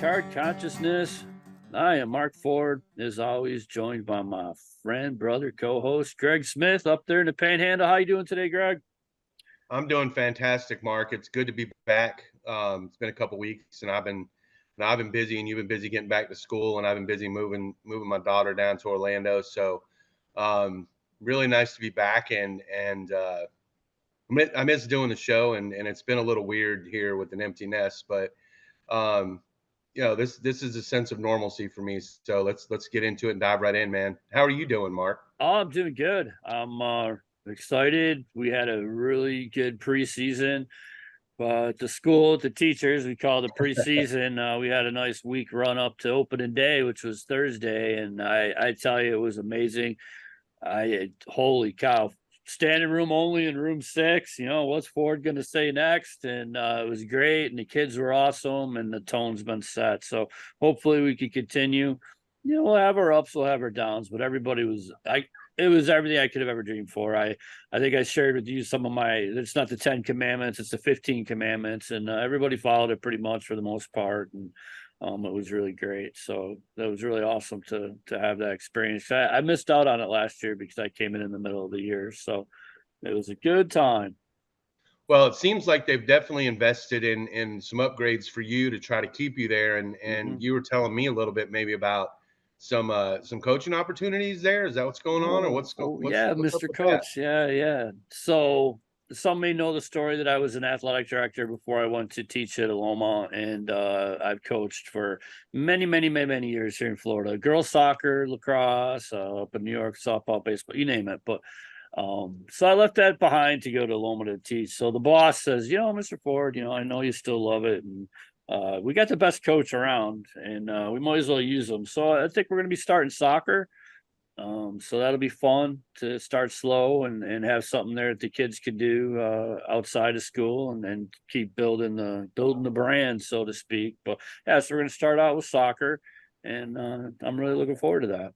Card Consciousness. I am Mark Ford, as always, joined by my friend, brother, co-host Greg Smith up there in the Panhandle. How you doing today, Greg? I'm doing fantastic, Mark. It's good to be back. It's been a couple weeks, and I've been busy, and you've been busy getting back to school, and I've been busy moving my daughter down to Orlando. So, um, really nice to be back, and I miss doing the show, and it's been a little weird here with an empty nest, but um, this is a sense of normalcy for me. So let's get into it and dive right in, man. How are you doing, Mark? Oh, I'm doing good. I'm excited. We had a really good preseason. But the school, the teachers, we call it preseason. We had a nice week run up to opening day, which was Thursday, and I tell you, it was amazing. Holy cow, standing room only in room 6. What's Ford going to say next? And it was great, and the kids were awesome, and the tone's been set. So hopefully we can continue. We'll have our ups, we'll have our downs, but everybody was it was everything I could have ever dreamed for. I think I shared with you some of my. It's not the 10 commandments; it's the 15 commandments, and everybody followed it pretty much for the most part. And it was really great. So that was really awesome to have that experience. I missed out on it last year because I came in the middle of the year. So it was a good time. Well, it seems like they've definitely invested in some upgrades for you to try to keep you there. And Hmm. you were telling me a little bit maybe about some coaching opportunities there. Is that what's going on, or Oh yeah, what's up Mr. with that? Coach. Yeah, yeah. So some may know the story that I was an athletic director before I went to teach at Loma, and I've coached for many years here in Florida. Girls soccer, lacrosse, up in New York, softball, baseball, you name it. But so I left that behind to go to Loma to teach. So the boss says, Mr. Ford, I know you still love it, and we got the best coach around, and we might as well use them. So I think we're going to be starting soccer. So that'll be fun to start slow and have something there that the kids could do outside of school and keep building the brand, so to speak. But yeah, so we're going to start out with soccer, and I'm really looking forward to that.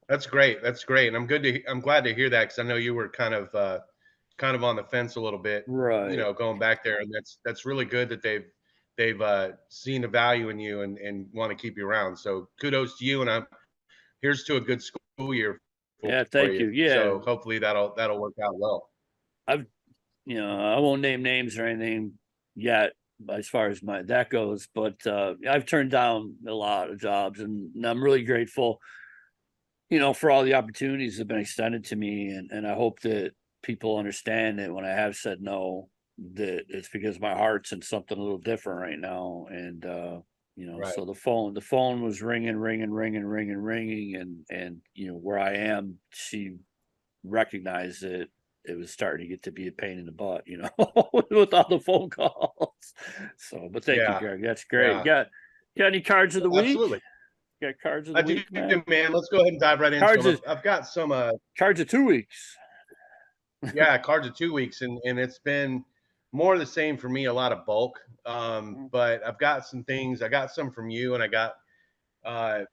That's great. That's great. And I'm glad to hear that, because I know you were kind of on the fence a little bit, Right. going back there, and that's really good that they've seen the value in you and want to keep you around. So kudos to you, and I'm here's to a good school year Yeah. for Thank you. you. Yeah. So hopefully that'll work out well. I've I won't name names or anything yet as far as my that goes, but I've turned down a lot of jobs, and I'm really grateful for all the opportunities that have been extended to me. And I hope that people understand that when I have said no, that it's because my heart's in something a little different right now. And, Right. so the phone was ringing. And where I am, she recognized that it was starting to get to be a pain in the butt, with all the phone calls. So, but thank you, Yeah. Greg. That's great. Yeah. Got any cards of the week? Absolutely. Got cards of I the do, week, man? man. Let's go ahead and dive right into Cards them. is I've got some Cards of 2 weeks. yeah, cards of 2 weeks, and it's been more of the same for me, a lot of bulk. Mm. But I've got some things. I got some from you, and uh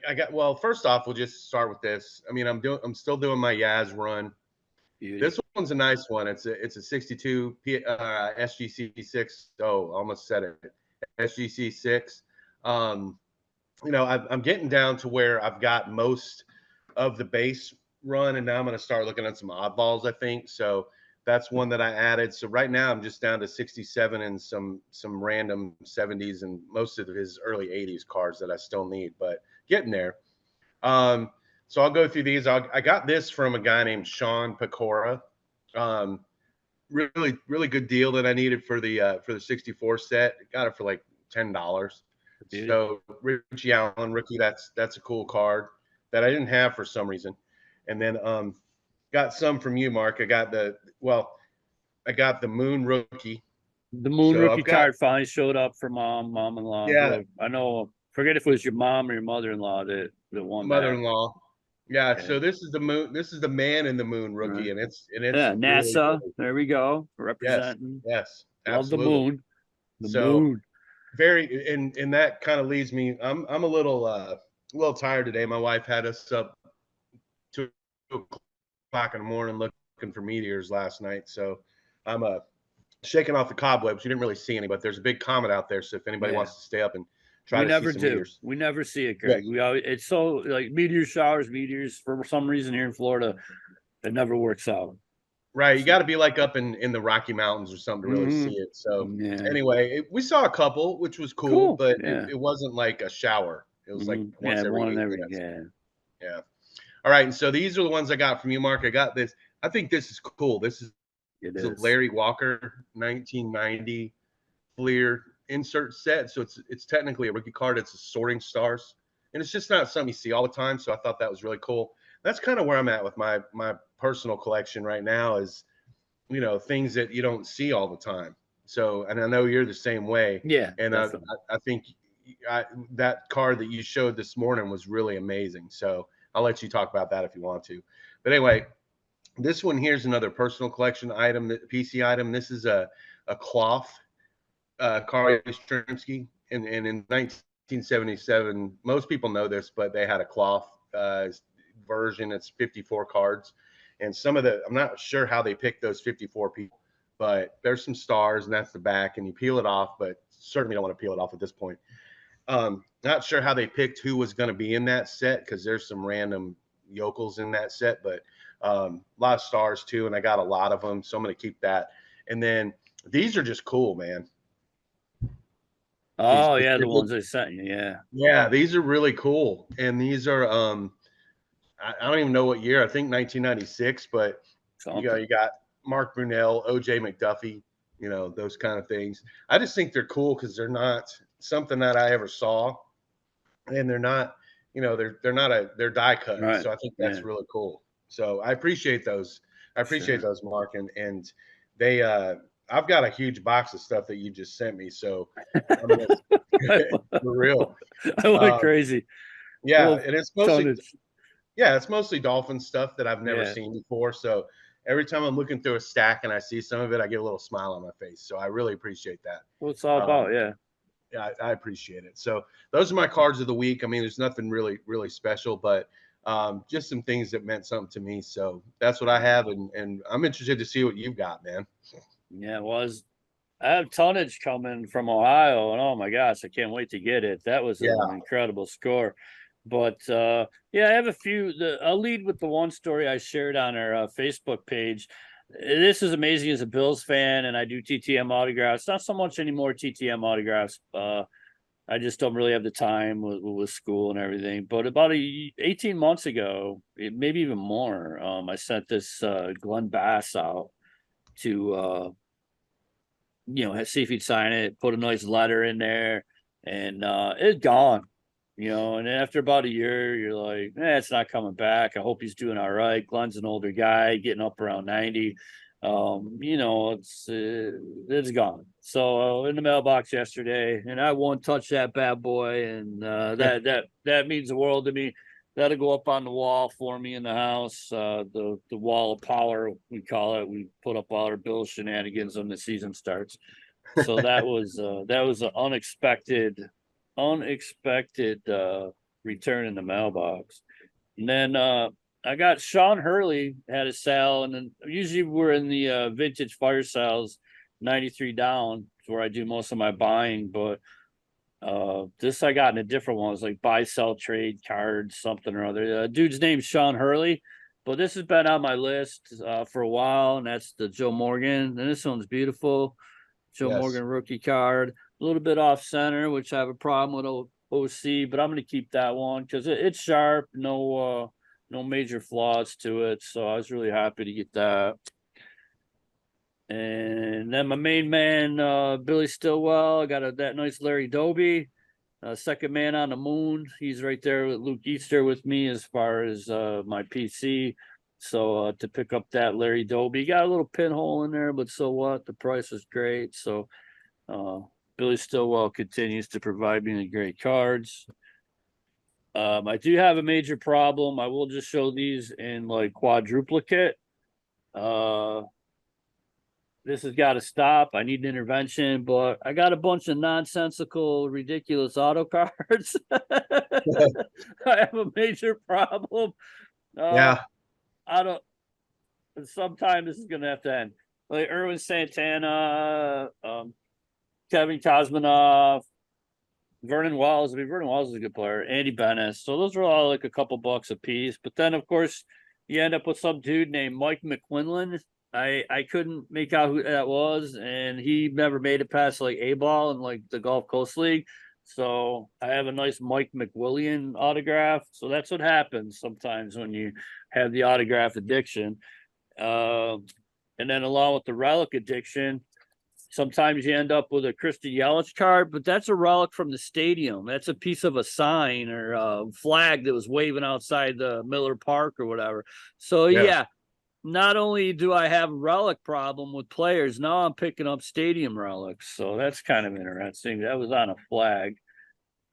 I got well, first off, we'll just start with this. I mean, I'm still doing my Yaz run. Beauty. This one's a nice one. It's a 62 SGC6. Oh, almost said it. SGC6. Um, I'm getting down to where I've got most of the base run, and now I'm going to start looking at some oddballs, I think. So that's one that I added. So right now I'm just down to 67 and some random 70s and most of his early 80s cards that I still need, but getting there. Um, so I'll go through these. I got this from a guy named Sean Pecora. Um, really good deal that I needed for the 64 set. Got it for like $10. Beauty. So Richie Allen rookie, that's a cool card that I didn't have for some reason. And then got some from you, Mark. I got the Moon rookie. The Moon So rookie I've got card finally showed up for mom-in-law. yeah, Whoever. I know. Forget if it was your mom or your mother-in-law that won that. mother-in-law. Yeah, Yeah. so this is the moon. This is the Man in the Moon Right. rookie, and it's Yeah. really, NASA. really There we go. yes, Representing. yes, Love the absolutely. moon. The So moon. very and that kind of leads me. I'm a little tired today. My wife had us up 2 o'clock in the morning looking for meteors last night, so I'm shaking off the cobwebs. You didn't really see any, but there's a big comet out there. So if anybody Yeah. wants to stay up and try We to see never some do. meteors, We never see it, yeah, Greg. We always, it's so like meteor showers, meteors for some reason here in Florida, it never works out. right. You So, got to be like up in the Rocky Mountains or something to really see mhm. it. So Yeah. anyway, we saw a couple, which was cool, Cool. but Yeah. it wasn't like a shower. It was like Yeah. once every One in eight every. minutes. Yeah. Yeah. All right. And so these are the ones I got from you, Mark. I got this. I think this is cool. This is It a is. Larry Walker 1990 Fleer insert set. So it's technically a rookie card. It's a sorting stars, and it's just not something you see all the time. So I thought that was really cool. That's kind of where I'm at with my personal collection right now. Is things that you don't see all the time. So, and I know you're the same way. Yeah. And Definitely. I think that card that you showed this morning was really amazing. So I'll let you talk about that if you want to. But anyway, this one here's another personal collection item, PC item. This is a cloth Carl Yastrzemski, and in 1977, most people know this, but they had a cloth version. It's 54 cards, and I'm not sure how they picked those 54 people, but there's some stars, and that's the back, and you peel it off, but certainly don't want to peel it off at this point. Not sure how they picked who was going to be in that set because there's some random yokels in that set, but a lot of stars too, and I got a lot of them, so I'm going to keep that. And then these are just cool, man. These Oh yeah, the Pacific, ones I sent you. Yeah. yeah, these are really cool, and these are I don't even know what year. I think 1996, but Something. you got Mark Brunell, OJ McDuffie, those kind of things. I just think they're cool because they're not something that I ever saw, and they're not, they're die cut. Right. So I think Yeah. that's really cool. So I appreciate those. I appreciate Sure. those, Mark, and they. I've got a huge box of stuff that you just sent me, so I'm gonna I for real. went Um, crazy. yeah, Well, and it's mostly tonnage. yeah, it's mostly dolphin stuff that I've never Yeah. seen before. So every time I'm looking through a stack and I see some of it, I get a little smile on my face. So I really appreciate that. What it's all Um, about. Yeah. yeah, I appreciate it. So those are my cards of the week. I mean, there's nothing really special, but just some things that meant something to me. So that's what I have, and I'm interested to see what you've got, man. Yeah. It was. I have tonnage coming from Ohio, and oh my gosh, I can't wait to get it. That was an Yeah, incredible score. But yeah, I have a few. I'll lead with the one story I shared on our Facebook page. This is amazing as a Bills fan, and I do TTM autographs. Not so much anymore TTM autographs. I just don't really have the time with school and everything. But about 18 months ago, maybe even more, I sent this Glenn Bass out to see if he'd sign it, put a nice letter in there, and it's gone. And after about a year, you're like, it's not coming back. I hope he's doing all right. Glenn's an older guy, getting up around 90. It's gone. So in the mailbox yesterday, and I won't touch that bad boy, and that means the world to me. That'll go up on the wall for me in the house. The wall of power, we call it. We put up all our Bill shenanigans when the season starts. So that was an unexpected return in the mailbox. And then I got Sean Hurley had a sale, and then usually we're in the vintage fire sales, 93 down, where I do most of my buying, but this I got in a different one. It's like buy, sell, trade cards, something or other. Dude's name's Sean Hurley, but this has been on my list for a while, and that's the Joe Morgan. And this one's beautiful. Joe yes, Morgan rookie card, a little bit off center, which I have a problem with OC, but I'm going to keep that one because it's sharp, no major flaws to it. So I was really happy to get that. And then my main man, Billy Stillwell, got that nice Larry Doby, second man on the moon. He's right there with Luke Easter with me as far as my PC. So to pick up that Larry Doby, got a little pinhole in there, but so what? The price is great. So uh, Billy Stillwell continues to provide me with great cards. I do have a major problem. I will just show these in like quadruplicate. Uh, this has got to stop. I need an intervention, but I got a bunch of nonsensical, ridiculous auto cards. I have a major problem. Uh, yeah, I don't. Sometime this is gonna have to end. like Erwin Santana, Kevin Kosminoff, Vernon Wells. I mean, Vernon Wells is a good player. Andy Bennett. So those were all like a couple bucks a piece. But then, of course, you end up with some dude named Mike McQuinlan. I couldn't make out who that was, and he never made it past like A ball and like the Gulf Coast League. So I have a nice Mike McWillian autograph. So that's what happens sometimes when you have the autograph addiction. Uh, and then along with the relic addiction, sometimes you end up with a Christian Yelich card, but that's a relic from the stadium. That's a piece of a sign or a flag that was waving outside the Miller Park or whatever. So Yes. yeah, not only do I have a relic problem with players, now I'm picking up stadium relics. So that's kind of interesting. That was on a flag.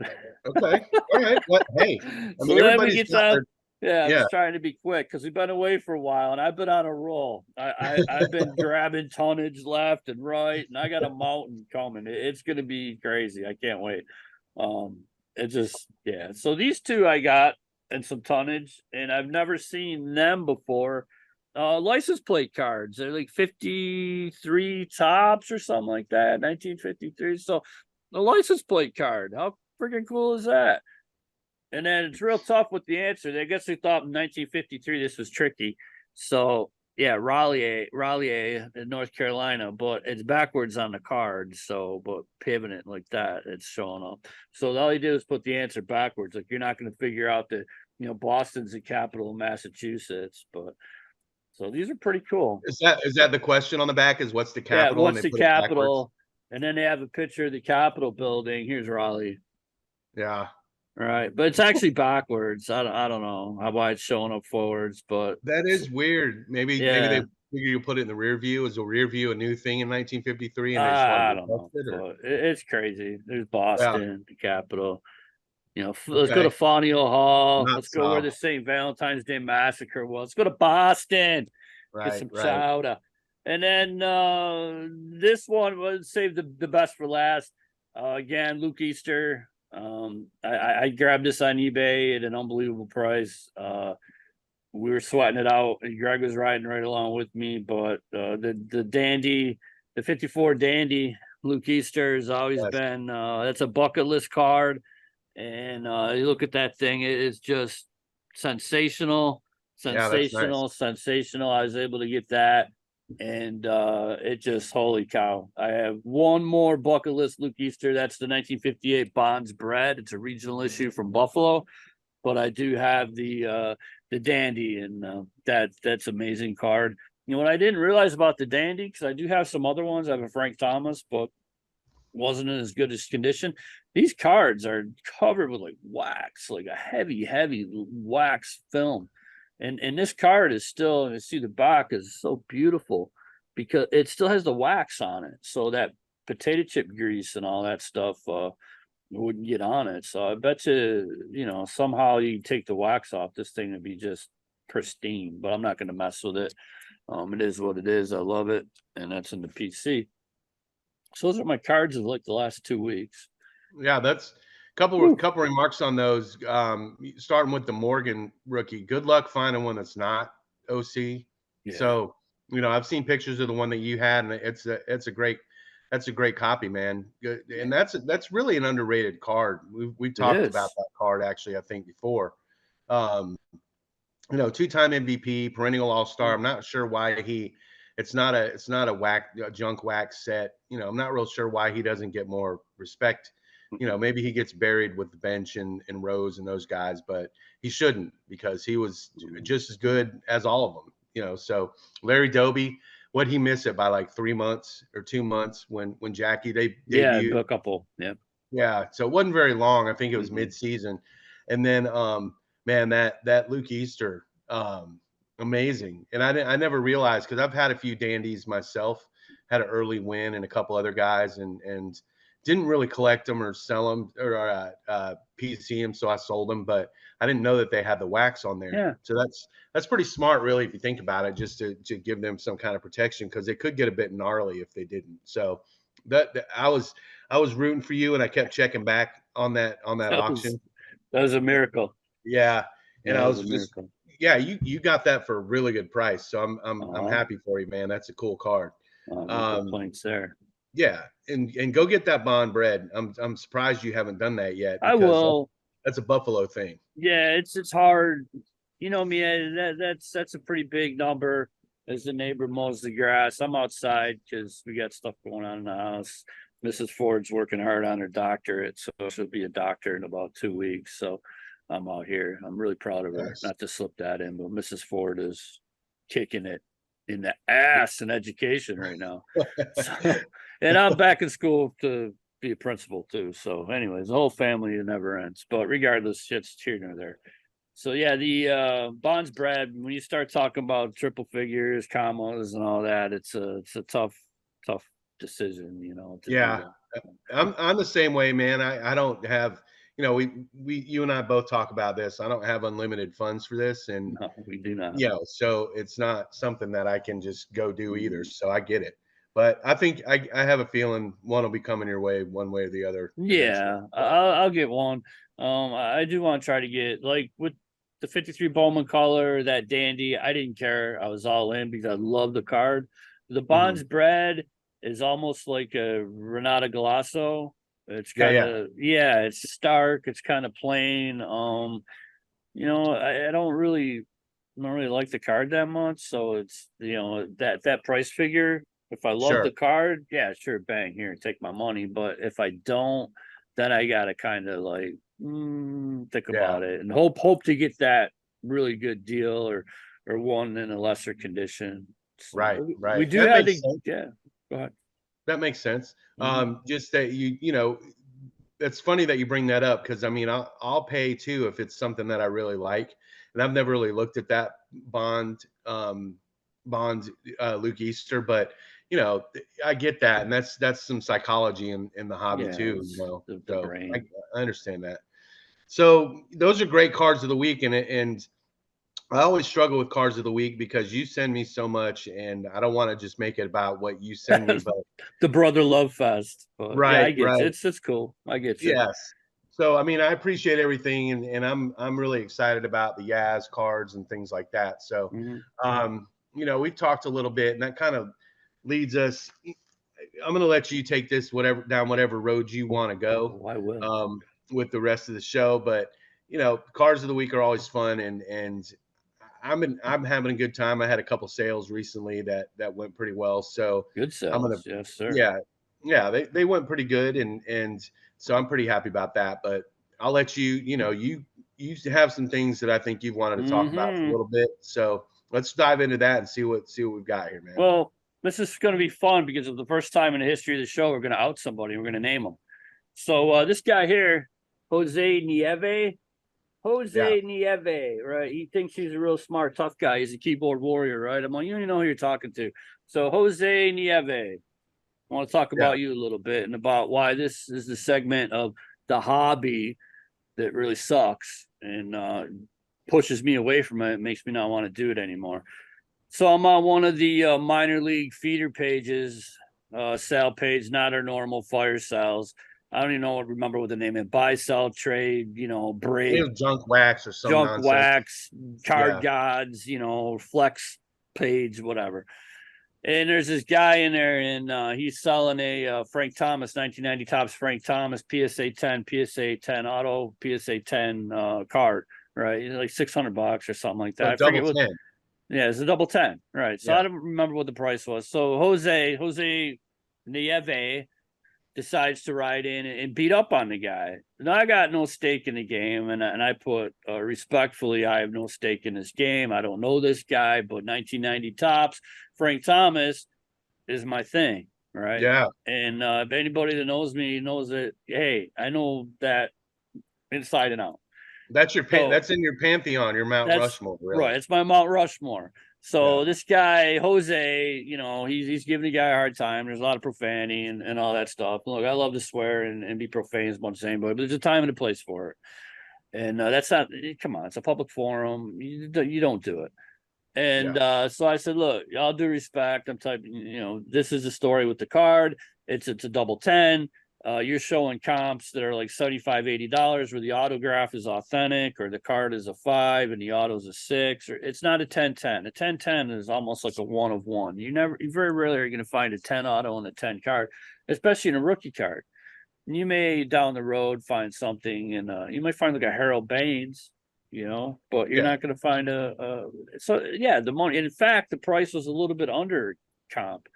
Okay. All right. Well, hey, I So mean, then we everybody's get got to, their, yeah, I'm yeah. just trying to be quick because we've been away for a while and I've been on a roll. I've been grabbing tonnage left and right, and I got a mountain coming. It's gonna be crazy. I can't wait. It just, yeah. So these two I got and some tonnage, and I've never seen them before. License plate cards. They're like 53 tops or something like that, 1953. So the license plate card. How freaking cool is that? And then it's real tough with the answer. I guess they thought in 1953 this was tricky. So yeah, Raleigh in North Carolina, but it's backwards on the card. So, but pivoting like that, it's showing up. So all you do is put the answer backwards. Like you're not going to figure out that Boston's the capital of Massachusetts. But so these are pretty cool. Is that the question on the back? Is what's the Yeah, capital? And what's they the put it backwards. capital? And then they have a picture of the Capitol building. Here's Raleigh. Yeah. Right, but it's actually backwards. I don't know why it's showing up forwards, but That is weird. Maybe they yeah, figure you put it in the rear view. Is the rear view a new thing in 1953 and they just wanted I to don't test know, it, or but it's crazy. There's yeah, Boston, the capital. Let's go to okay. Faneuil Hall. Not Let's go where the South. St. Valentine's Day Massacre was. Let's go to Boston. Get Right, some right. chowder. And then this one was save the best for last. Again, Luke Easter. I grabbed this on eBay at an unbelievable price. We were sweating it out. And Greg was riding right along with me, but the dandy, the 54 dandy, Luke Easter has always Yes. been that's a bucket list card. And you look at that thing, it is just sensational, Yeah, that's nice. sensational, sensational. I was able to get that. And it just holy cow. I have one more bucket list Luke Easter. That's the 1958 Bonds Bread. It's a regional issue from Buffalo, but I do have the dandy, and that's amazing card. What I didn't realize about the dandy, because I do have some other ones. I have a Frank Thomas, but wasn't in as good as condition. These cards are covered with like wax, like a heavy wax film. And this card is still, you see the back is so beautiful because it still has the wax on it. So that potato chip grease and all that stuff wouldn't get on it. So I bet you, somehow you take the wax off, this thing would be just pristine, but I'm not going to mess with it. It is what it is. I love it. And that's in the PC. So those are my cards of like the last 2 weeks. Yeah, that's couple Woo. couple remarks on those. Starting with the Morgan rookie. Good luck finding one that's not OC. Yeah, So, I've seen pictures of the one that you had, and it's a great copy, man. And yeah, that's really an underrated card. We've it talked about is. that card actually, I think before. Um, two-time MVP, perennial All-Star. I'm not sure why it's not a junk wax set. I'm not real sure why he doesn't get more respect. Maybe he gets buried with the bench and Rose and those guys, but he shouldn't because he was just as good as all of them. So Larry Doby, what he missed it by like 3 months or 2 months when Jackie they Yeah, debuted. a couple. Yeah. Yeah, so it wasn't very long. I think it was Mm-mm. mid-season, and then man, that Luke Easter, amazing. And I never realized because I've had a few dandies myself, had an early win and a couple other guys, and didn't really collect them or sell them or PC them, so I sold them. But I didn't know that they had the wax on there. Yeah. So that's pretty smart, really, if you think about it, just to give them some kind of protection because it could get a bit gnarly if they didn't. So that I was rooting for you, and I kept checking back on that That was auction. that was a miracle. Yeah, and Yeah, I that was was a just miracle. yeah, you got that for a really good price, so I'm Uh-huh. happy for you, man. That's a cool card. No Um, complaints there. yeah, and go get that bond bread. I'm surprised you haven't done that yet I because will. that's a Buffalo thing. Yeah, it's hard. You know me, that's a pretty big number. As the neighbor mows the grass, I'm outside because we got stuff going on in the house. Mrs. Ford's working hard on her doctorate, so she'll be a doctor in about 2 weeks. So I'm out here. I'm really proud of her. Nice. Not to slip that in, but Mrs. Ford is kicking it in the ass in education right now. So, and I'm back in school to be a principal too. So, anyways, the whole family it never ends. But regardless, shit's here nor there. So yeah, the bonds Brad, when you start talking about triple figures, commas, and all that, it's a tough decision, to do Yeah, that. I'm the same way, man. I don't have, we you and I both talk about this. I don't have unlimited funds for this, and No, we do not. so it's not something that I can just go do either. Mhm. So I get it, but I think I have a feeling one will be coming your way one way or the other eventually. Yeah, So, I'll get one. I do want to try to get like with the 53 Bowman Color, that dandy. I didn't care. I was all in because I love the card. The mhm. Bonds bread is almost like a Renata Galasso. It's Yeah, kind yeah, of yeah, it's stark. It's kind of plain. I don't really like the card that much. So it's that price figure. If I love sure, the card, yeah, sure, bang here, take my money. But if I don't, then I gotta kind of like think yeah, about it and hope to get that really good deal or one in a lesser condition. So right, we right. do That have makes the sense. yeah. Go ahead. That makes sense. Mhm. Just that it's funny that you bring that up because I mean I'll pay too if it's something that I really like, and I've never really looked at that bond Luke Easter, but I get that, and that's some psychology in the hobby Yeah, too, it's the so brain. I understand that. So those are great cards of the week, and I always struggle with cards of the week because you send me so much, and I don't want to just make it about what you send me, but The brother love fest. But yeah, I right, get you. right. It's cool. I get you. Yes. So, I mean, I appreciate everything, and I'm really excited about the Yaz cards and things like that. So, Mhm. we've talked a little bit, and that kind of leads us. I'm going to let you take this whatever road you want to go Oh, I will. um, with the rest of the show. But cards of the week are always fun, and I'm having a good time. I had a couple sales recently that went pretty well. So Good I'm gonna cells. Yes, sir. yeah, yeah, they went pretty good, and so I'm pretty happy about that. But I'll let you used to have some things that I think you've wanted to talk about for a Hmm. little bit. So let's dive into that and see what we've got here, man. Well, this is going to be fun because of the first time in the history of the show, we're going to out somebody. We're going to name them. So this guy here, Jose Nieve, Yeah, Jose Nieve, right? He thinks he's a real smart, tough guy. He's a keyboard warrior, right? I'm like, you don't even know who you're talking to. So Jose Nieve, I want to talk yeah, about you a little bit and about why this is the segment of the hobby that really sucks and pushes me away from it. It makes me not want to do it anymore. So I'm on one of the minor league feeder pages, sell page, not our normal fire sales. I don't even remember what the name is. Buy, sell, trade, it break, was junk wax or some junk nonsense. wax, Yeah, card gods, flex page, whatever. And there's this guy in there, and he's selling a Frank Thomas 1990 Topps Frank Thomas PSA 10, PSA 10 auto, PSA 10 card, right? Like $600 or something like that. so I double forget what. 10. Yeah, it's a double 10, right? So Yeah, I don't remember what the price was. So Jose Nieve decides to ride in and beat up on the guy. Now I got no stake in the game, and I put respectfully, I have no stake in this game. I don't know this guy, but 1990 Topps Frank Thomas is my thing, right? yeah. And if anybody that knows me knows that, hey, I know that inside and out. So That's in your pantheon, your Mount that's Rushmore, right. really. It's my Mount Rushmore. Yeah, So this guy Jose, he's giving the guy a hard time. There's a lot of profanity and all that stuff. Look, I love to swear and be profane as much as anybody, but there's a time and a place for it. And that's not. Come on, it's a public forum. You don't do it. And yeah, so I said, look, all due respect, I'm typing. This is the story with the card. It's a double 10. you're showing comps that are like $75, $80 where the autograph is authentic or the card is a 5 and the auto's a 6, or it's not a 10-10. A 10-10 is almost like a 1 of 1. You very rarely are going to find a 10 auto and a 10 card, especially in a rookie card. And you may down the road find something, and you might find like a Harold Baines, but you're Yeah. not going to find so yeah, the money. In fact, the price was a little bit under comp.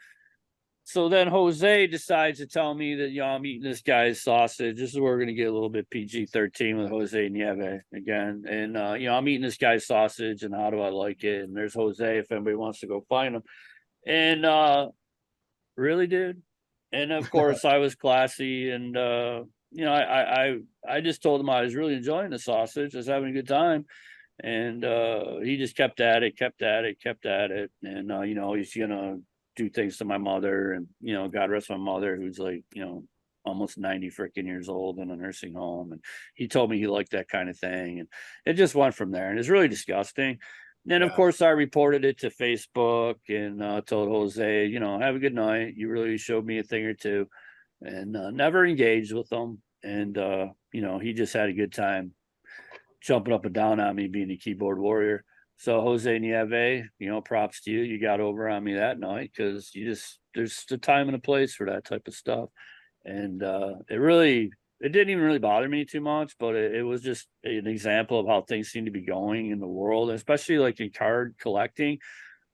So then Jose decides to tell me that, I'm eating this guy's sausage. This is where we're going to get a little bit PG-13 with Jose Nieve again. And, I'm eating this guy's sausage, and how do I like it? And there's Jose if anybody wants to go find him. And really, dude. And of course, I was classy, and I just told him I was really enjoying the sausage. I was having a good time, and he just kept at it, kept at it, kept at it, and he's gonna do things to my mother, and God rest my mother, who's like almost 90 freaking years old in a nursing home, and he told me he liked that kind of thing, and it just went from there, and it's really disgusting. Then of Yeah. course I reported it to Facebook and told Jose, have a good night. You really showed me a thing or two, and never engaged with him. And he just had a good time jumping up and down on me being a keyboard warrior. So Jose Nieve, props to you. You got over on me that night because there's a time and a place for that type of stuff. And it didn't even really bother me too much, but it was just an example of how things seem to be going in the world, especially like in card collecting.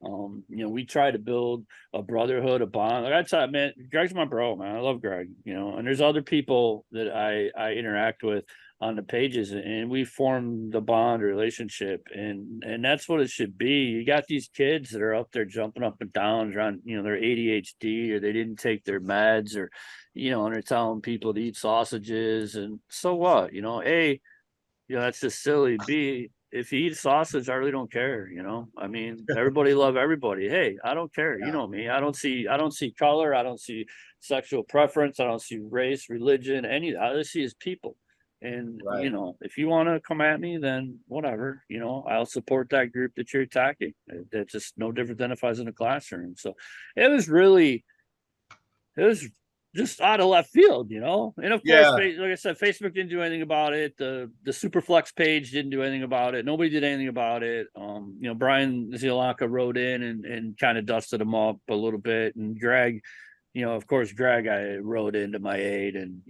We try to build a brotherhood, a bond. Like I tell you, man, Greg's my bro, man. I love Greg, and there's other people that I interact with on the pages, and we form the bond relationship, and that's what it should be. You got these kids that are up there jumping up and down around, their ADHD, or they didn't take their meds, or and they're telling people to eat sausages, and so what? A, that's just silly. B, if you eat sausage, I really don't care. I mean, everybody love everybody. Hey, I don't care. You Yeah. know me. I don't see color. I don't see sexual preference. I don't see race, religion, any. I just see is people. And Right. if you want to come at me, then whatever. I'll support that group that you're attacking. It's just no different than if I was in a classroom. So it was just out of left field, And of course, Yeah. like I said, Facebook didn't do anything about it. The Superflex page didn't do anything about it. Nobody did anything about it. Brian Zielaka wrote in and kind of dusted him up a little bit. And Greg, of course, Greg, I wrote into my aid and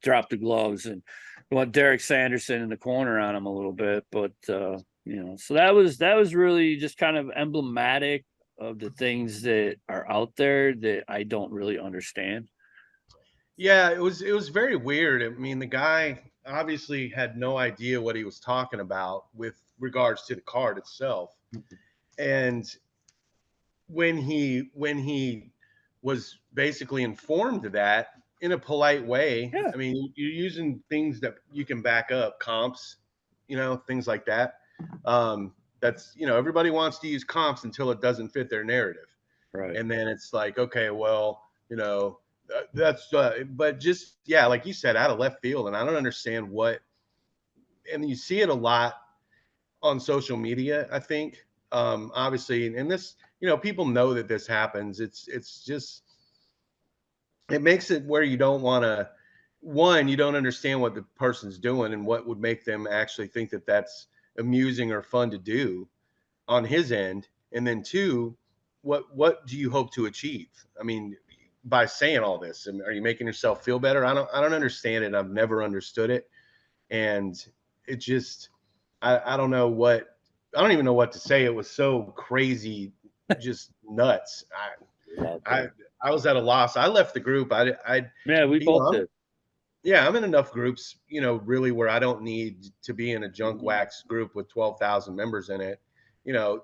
dropped the gloves and went Derek Sanderson in the corner on him a little bit. But so that was really just kind of emblematic of the things that are out there that I don't really understand. Yeah, it was very weird. I mean, the guy obviously had no idea what he was talking about with regards to the card itself. And when he was basically informed of that in a polite way, Yeah, I mean, you're using things that you can back up, comps, things like that. That's everybody wants to use comps until it doesn't fit their narrative, right. and then it's like, okay, well, that's but just, yeah, like you said, out of left field, and I don't understand what. And you see it a lot on social media, I think. Obviously, and this, people know that this happens. It's just, it makes it where you don't want to. One, you don't understand what the person's doing and what would make them actually think that that's amusing or fun to do on his end. And then two, what do you hope to achieve? I mean, by saying all this, are you making yourself feel better? I don't understand it. I've never understood it, and it just, I don't know what, I don't even know what to say. It was so crazy, just nuts. Out I there. I was at a loss. I left the group. Yeah, we both I'm, did. yeah, I'm in enough groups, really, where I don't need to be in a junk Mhm. wax group with 12,000 members in it.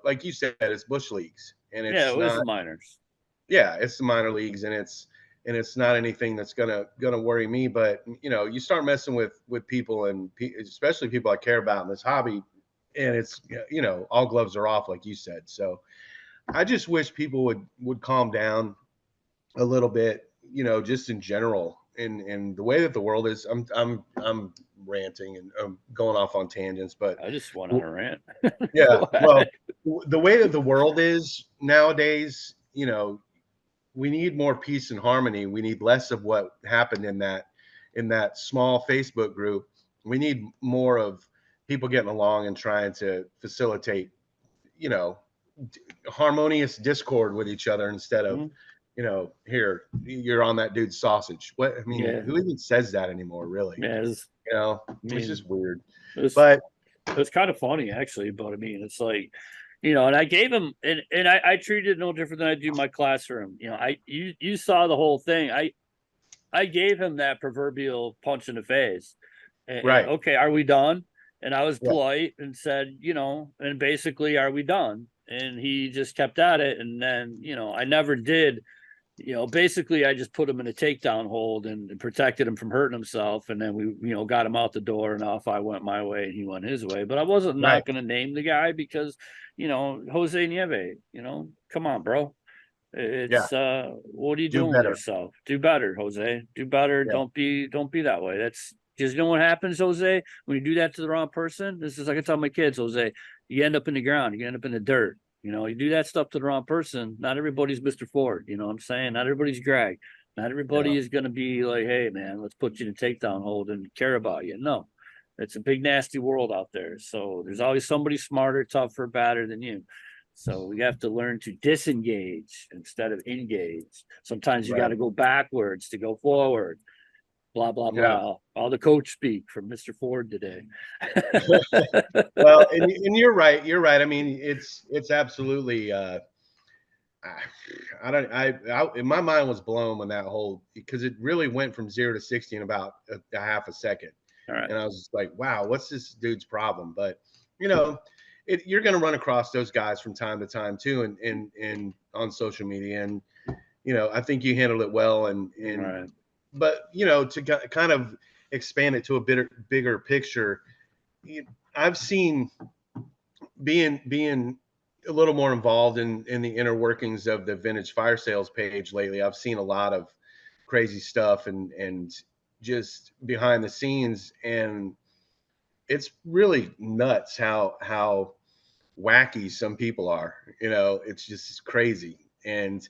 Like you said, it's bush leagues, and Yeah, it's it was not. the minors. Yeah, it's the minor leagues, and it's not anything that's gonna worry me. But you start messing with people, and especially people I care about in this hobby, and it's, all gloves are off, like you said. So I just wish people would calm down a little bit, just in general. And the way that the world is, I'm ranting and I'm going off on tangents, but I just went on a rant. yeah, Go well, ahead. the way that the world is nowadays, we need more peace and harmony. We need less of what happened in that in that small Facebook group. We need more of people getting along and trying to facilitate, you know, harmonious discord with each other instead of, Mhm. here, you're on that dude's sausage. What, I mean, Yeah, who even says that anymore, really? yeah. I It's mean, just weird. it's But it's kind of funny actually, but I mean, it's like, and I gave him, and I treated it no different than I do my classroom. You saw the whole thing. I gave him that proverbial punch in the face. And right. okay, are we done? And I was Yeah. polite and said, and basically, are we done? And he just kept at it. And then, I never did. Basically, I just put him in a takedown hold and protected him from hurting himself. And then we, got him out the door, and off I went my way and he went his way. But I wasn't Right. not going to name the guy because, Jose Nieve, come on, bro. Yeah. It's what are you Do doing with better. yourself? Do better, Jose. Do better. Yeah. Don't be that way. That's because what happens, Jose, when you do that to the wrong person. This is like I tell my kids, Jose, you end up in the ground, you end up in the dirt. You do that stuff to the wrong person. Not everybody's Mr. Ford. You know what I'm saying? Not everybody's Greg. Not Yeah. everybody is gonna be like, hey man, let's put you in a takedown hold and care about you. No. It's a big nasty world out there. So there's always somebody smarter, tougher, badder than you. So we have to learn to disengage instead of engage. Sometimes you got Right. to go backwards to go forward. Blah blah Yeah. blah. All the coach speak from Mr. Ford today. Well, and you're right. You're right. I mean, it's absolutely. I, I don't. My mind was blown when that whole, because it really went from 0 to 60 in about a half a second, All right. and I was just like, wow, what's this dude's problem? But you know, you're going to run across those guys from time to time too, and on social media, and I think you handled it well, All right. but to kind of expand it to a bigger picture, I've seen, being a little more involved in the inner workings of the vintage fire sales page lately. I've seen a lot of crazy stuff and just behind the scenes, and it's really nuts how wacky some people are. It's just crazy. And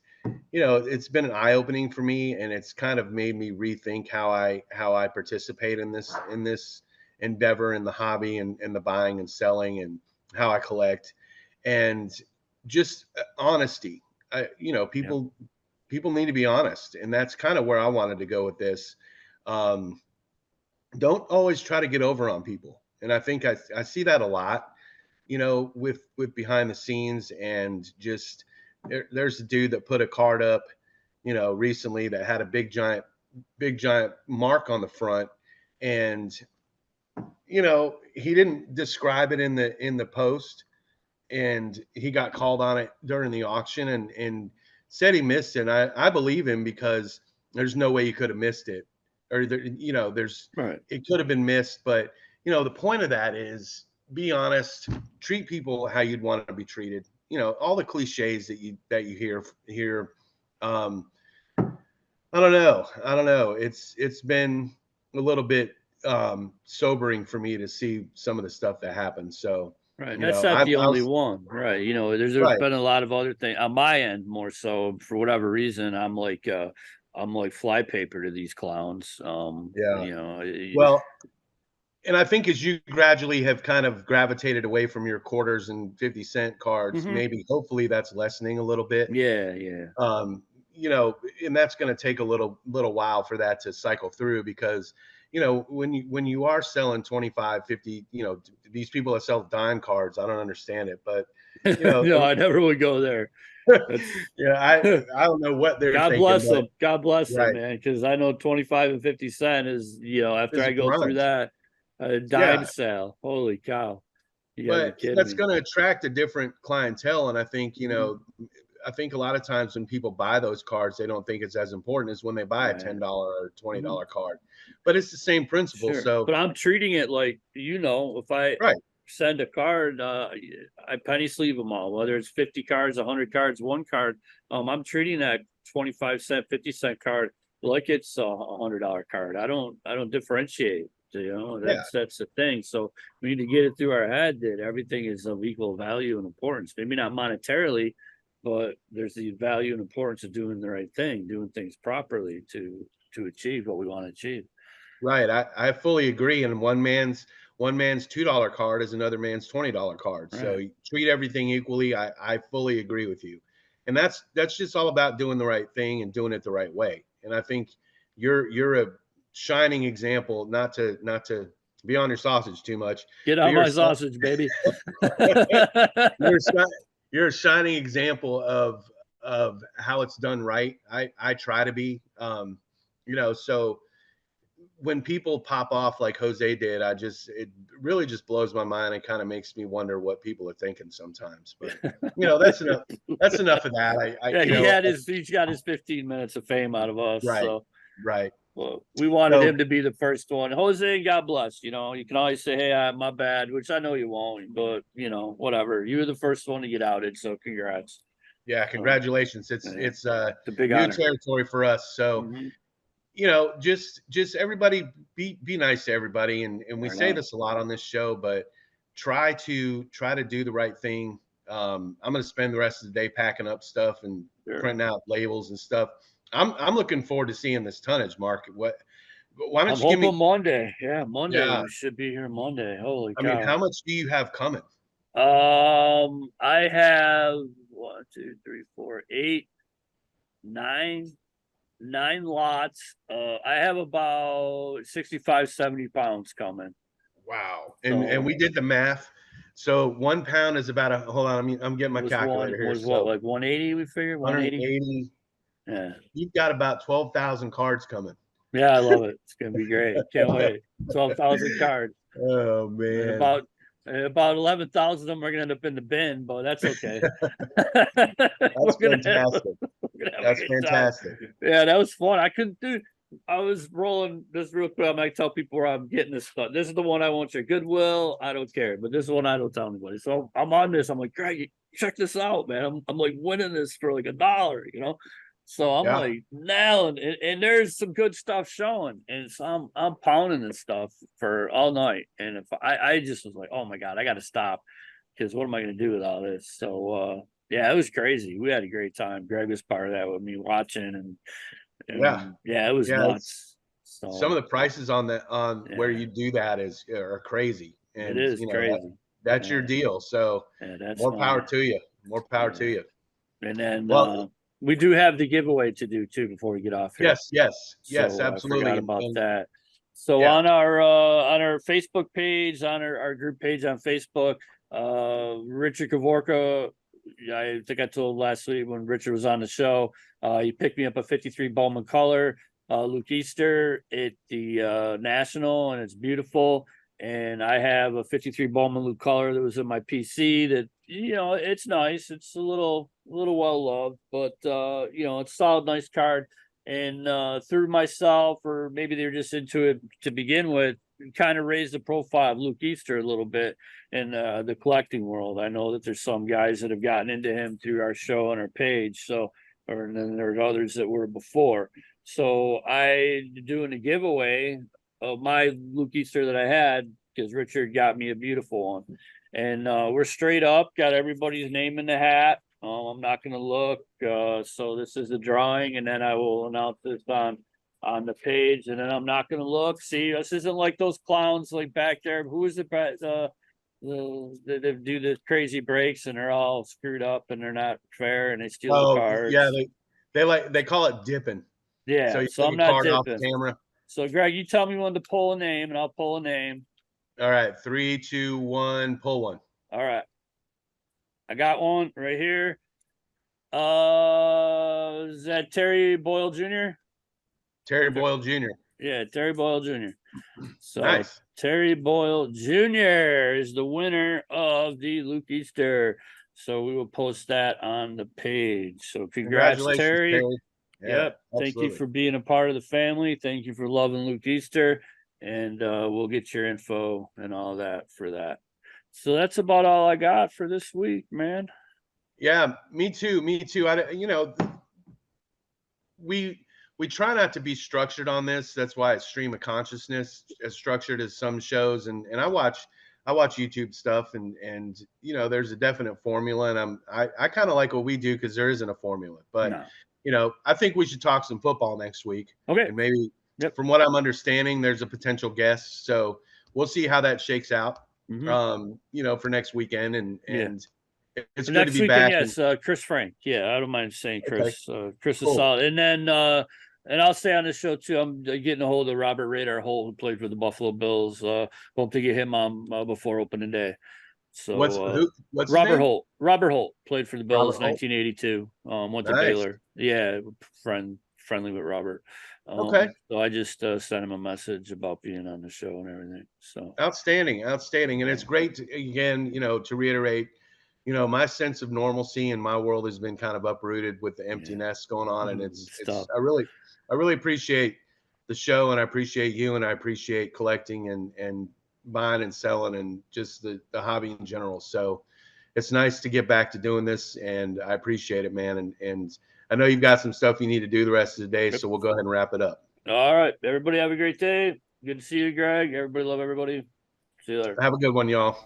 it's been an eye opening for me, and it's kind of made me rethink how I participate in this endeavor, in the hobby, and the buying and selling, and how I collect, and just honesty. Yep. People need to be honest, and that's kind of where I wanted to go with this. Um, don't always try to get over on people, and I think I see that a lot, with behind the scenes, and just there's a dude that put a card up, recently, that had a big giant mark on the front, and he didn't describe it in the post, and he got called on it during the auction, and said he missed it. And I believe him, because there's no way you could have missed it, or there's Right. it could have been missed. But the point of that is, be honest, treat people how you'd want to be treated. All the cliches that you hear. Um, I don't know. It's been a little bit sobering for me to see some of the stuff that happens. So Right. And you that's know, not I the only was one. Right. There's right. been a lot of other things on my end more so for whatever reason. I'm like flypaper to these clowns. Yeah. Well, and I think as you gradually have kind of gravitated away from your quarters and 50-cent cards, mhm. maybe hopefully that's lessening a little bit. Yeah, yeah. Um, and that's going to take a little while for that to cycle through, because when you are selling 25, 50, these people that sell dime cards, I don't understand it, but you know No, I never would go there. That's yeah, I don't know what they're God thinking, bless but them. God bless them, right, man. Because I know 25 and 50 cent is, after is a I go through grind. that, a Yeah, dime sale. Holy cow. You gotta be but kidding that's me. going to attract a different clientele, and I think Mhm. a lot of times when people buy those cards, they don't think it's as important as when they buy a Right. $10 or Mhm. $20 card. But it's the same principle. Sure. So But I'm treating it like, if I right, send a card, I penny sleeve them all, whether it's 50 cards, 100 cards, one card. I'm treating that 25 cent, 50 cent card like it's a $100 card. I don't differentiate. yeah, That's the thing. So we need to get it through our head that everything is of equal value and importance. Maybe not monetarily, but there's the value and importance of doing the right thing, doing things properly to achieve what we want to achieve. Right. I fully agree. And one man's $2 card is another man's $20 card. So Right. you treat everything equally. I fully agree with you. And that's just all about doing the right thing and doing it the right way. And I think you're a shining example, not to be on your sausage too much, Get but on my sausage, baby. you're a, shi- you're a shining example of how it's done right. I try to be, so when people pop off like Jose did, it really just blows my mind and kind of makes me wonder what people are thinking sometimes. But that's enough. That's enough of that. Yeah, he's got his 15 minutes of fame out of us. Right, So right. well, we wanted So him to be the first one. Jose, God bless. You can always say, "Hey, my bad," which I know you won't, but whatever. You were the first one to get outed, so congrats. yeah, So, congratulations. It's yeah, it's it's a big new honor. territory for us. So Hmm. just everybody be nice to everybody, and we Right say on. this a lot on this show, but try to do the right thing. I'm going to spend the rest of the day packing up stuff and Sure. printing out labels and stuff. I'm looking forward to seeing this tonnage, Mark. Why don't I'm you give hoping me? Monday. Yeah, Monday. Yeah, We should be here Monday. Holy I mean, cow. how much do you have coming? I have one, two, three, four, eight, nine, nine lots. I have about 65, 70 pounds coming. Wow, and So we did the math. So 1 pound is about a. Hold on, I'm getting my calculator here. was what, So like 180, we figured? 180? 180. Yeah. You've got about 12,000 cards coming. Yeah, I love it. It's gonna be great. Can't wait. 12,000 cards. Oh And man. about 11,000 of them are gonna end up in the bin, but that's okay. we're That's gonna have fantastic. we're gonna have a That's good time. fantastic. Yeah, that was fun. I couldn't do. I was rolling this real quick. I might tell people where I'm getting this stuff. This is the one I want you. Goodwill, I don't care, but this is one I don't tell anybody. So I'm on this. I'm like, Greg, check this out, man. I'm like winning this for like $1. So I'm Yeah. like nailing it, and there's some good stuff showing, and so I'm pounding this stuff for all night. And if I just was like, oh my god, I got to stop because what am I going to do with all this? So yeah, it was crazy. We had a great time. Greg was part of that with me watching, Yeah. and yeah, it was Yeah. nuts. Some So of the prices on where yeah, you do that are crazy. it And is crazy. that's your Yeah, deal. So yeah, that's more power funny. to you. More power to Yeah, you. and then Well, we do have the giveaway to do too before we get off here. yes, So I forgot absolutely. about And that. So yeah, on our Facebook page, on our group page on Facebook, Richard Kavorka, I think I told last week when Richard was on the show, he picked me up a 53 Bowman Color, Luke Easter at the National, and it's beautiful. And I have a 53 Bowman Luke Color that was in my PC that, it's nice. It's a little well loved, but it's a solid, nice card. And through myself, or maybe they were just into it to begin with, kind of raised the profile of Luke Easter a little bit in the collecting world. I know that there's some guys that have gotten into him through our show and our page. So, and then there's others that were before. So I doing a giveaway of my Luke Easter that I had because Richard got me a beautiful one. And we're straight up, got everybody's name in the hat. I'm not going to look. So this is the drawing, and then I will announce this on the page, and then I'm not going to look. See, this isn't like those clowns like back there. Who is it? They do the crazy breaks, and they're all screwed up, and they're not fair, and they steal the oh yeah, cards. they call it dipping. So Yeah, you so take I'm a not card off dipping. camera. So Greg, you tell me when to pull a name, and I'll pull a name. All right, 3, 2, 1, pull one. All right, I got one right here. Is that Terry Boyle Jr.? Terry Boyle Jr. Yeah, Terry Boyle Jr. So Nice. Terry Boyle Jr. is the winner of the Luke Easter. So we will post that on the page. So congrats, Congratulations, Terry. Terry. Yeah, Yep. Thank you absolutely. for being a part of the family. Thank you for loving Luke Easter. And we'll get your info and all that for that. So that's about all I got for this week, man. Yeah, me too. Me too. We try not to be structured on this. That's why it's stream of consciousness as structured as some shows. And I watch YouTube stuff, and there's a definite formula, and I kind of like what we do because there isn't a formula. But No. I think we should talk some football next week, Okay. and Yep. from what I'm understanding, there's a potential guest. So we'll see how that shakes out. Mm-hmm. For next weekend, Yeah. and it's good to Next be weekend, back. And yes, Chris Frank. Yeah, I don't mind saying okay, Chris. Chris is cool. solid. And then and I'll stay on this show too. I'm getting a hold of Robert Radar Holt, who played for the Buffalo Bills. Hope to get him on before opening day. So What's his name? Robert Holt played for the Robert Bills Holt. 1982. Went to Nice. Baylor. Yeah, friendly with Robert. Okay. So I just sent him a message about being on the show and everything. So Outstanding, outstanding. And it's great to, again, to reiterate, my sense of normalcy in my world has been kind of uprooted with the yeah, emptiness going on. And stuff. I really appreciate the show, and I appreciate you, and I appreciate collecting and buying and selling and just the hobby in general. So it's nice to get back to doing this, and I appreciate it, man. And I know you've got some stuff you need to do the rest of the day. Yep. So we'll go ahead and wrap it up. All right, everybody have a great day. Good to see you, Greg. Everybody love everybody. See you later. Have a good one, y'all.